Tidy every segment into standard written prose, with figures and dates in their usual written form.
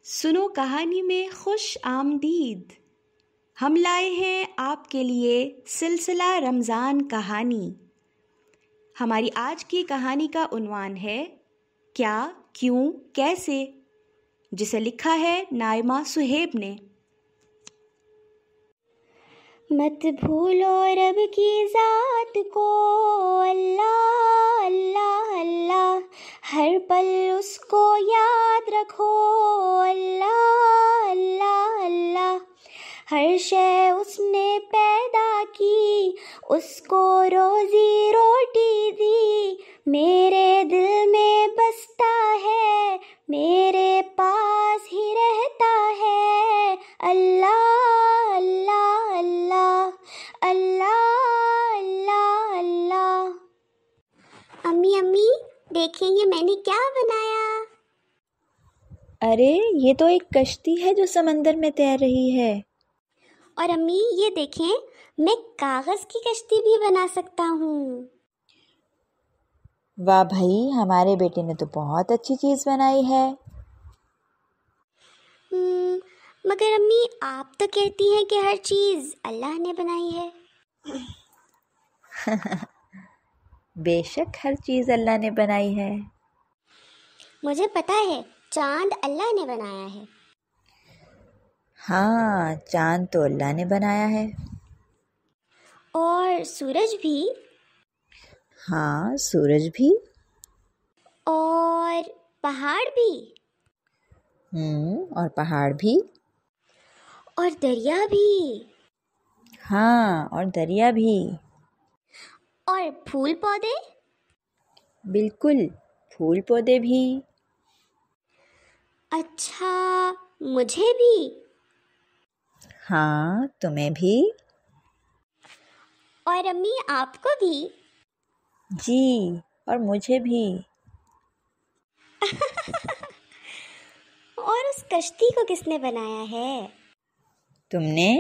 سنو کہانی میں خوش آمدید. ہم لائے ہیں آپ کے لیے سلسلہ رمضان کہانی. ہماری آج کی کہانی کا عنوان ہے کیا، کیوں، کیسے، جسے لکھا ہے نائمہ صہیب نے. مت بھولو رب کی ذات کو، اللہ اللہ اللہ، ہر پل اس کو یاد رکھو، اللہ اللہ اللہ، ہر شے اس نے پیدا کی، اس کو روزی روٹی دی، میرے دل میں بستا ہے، میرے پاس ہی رہتا ہے، اللہ اللہ اللہ اللہ اللہ اللہ. امی امی دیکھیں یہ میں نے کیا بنایا. ارے یہ تو ایک کشتی ہے جو سمندر میں تیر رہی ہے. اور امی یہ دیکھیں میں کاغذ کی کشتی بھی بنا سکتا ہوں. واہ بھائی، ہمارے بیٹے نے تو بہت اچھی چیز بنائی ہے. مگر امی آپ تو کہتی ہیں کہ ہر چیز اللہ نے بنائی ہے. بے شک ہر چیز اللہ نے بنائی ہے. مجھے پتہ ہے چاند اللہ نے بنایا ہے. ہاں، چاند تو اللہ نے بنایا ہے. اور سورج بھی. ہاں، سورج بھی. اور پہاڑ بھی. اور پہاڑ بھی. اور دریا بھی. ہاں، اور دریا بھی. اور پھول پودے. بالکل، پھول پودے بھی. اچھا، مجھے بھی. ہاں، تمہیں بھی. اور امی آپ کو بھی. جی، اور مجھے بھی. اور اس کشتی کو کس نے بنایا ہے؟ تم نے.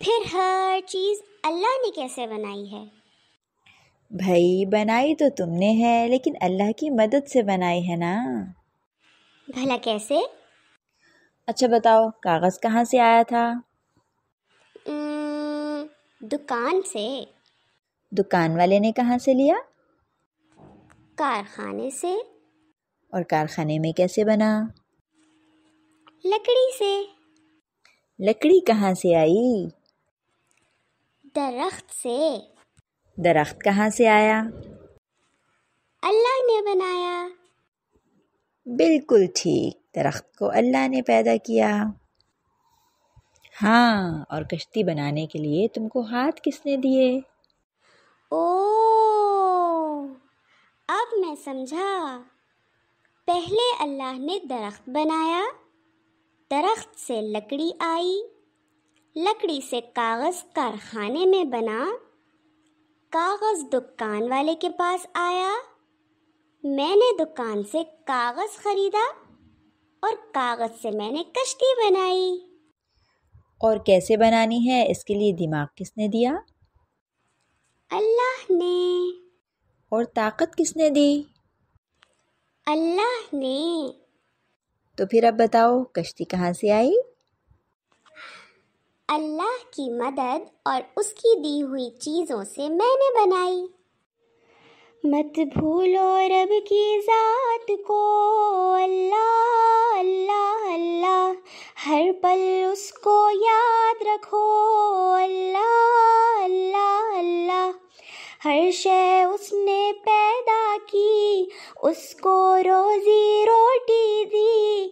پھر ہر چیز اللہ نے کیسے بنائی ہے؟ بھائی بنائی تو تم نے ہے، لیکن اللہ کی مدد سے بنائی ہے نا. بھلا کیسے؟ اچھا بتاؤ، کاغذ کہاں سے آیا تھا؟ دکان سے. دکان والے نے کہاں سے لیا؟ کارخانے سے. اور کارخانے میں کیسے بنا؟ لکڑی سے. لکڑی کہاں سے آئی؟ درخت سے. درخت کہاں سے آیا؟ اللہ نے بنایا. بالکل ٹھیک، درخت کو اللہ نے پیدا کیا. ہاں، اور کشتی بنانے کے لیے تم کو ہاتھ کس نے دیے؟ اب میں سمجھا. پہلے اللہ نے درخت بنایا، درخت سے لکڑی آئی، لکڑی سے کاغذ کارخانے میں بنا، کاغذ دکان والے کے پاس آیا، میں نے دکان سے کاغذ خریدا، اور کاغذ سے میں نے کشتی بنائی. اور کیسے بنانی ہے اس کے لیے دماغ کس نے دیا؟ اللہ نے. اور طاقت کس نے دی؟ اللہ نے. تو پھر اب بتاؤ کشتی کہاں سے آئی؟ اللہ کی مدد اور اس کی دی ہوئی چیزوں سے میں نے بنائی. مت بھولو رب کی ذات کو، اللہ اللہ اللہ، ہر پل اس کو یاد رکھو، اللہ اللہ اللہ، ہر شے اس نے پیدا کی، اس کو روزی روٹی دی،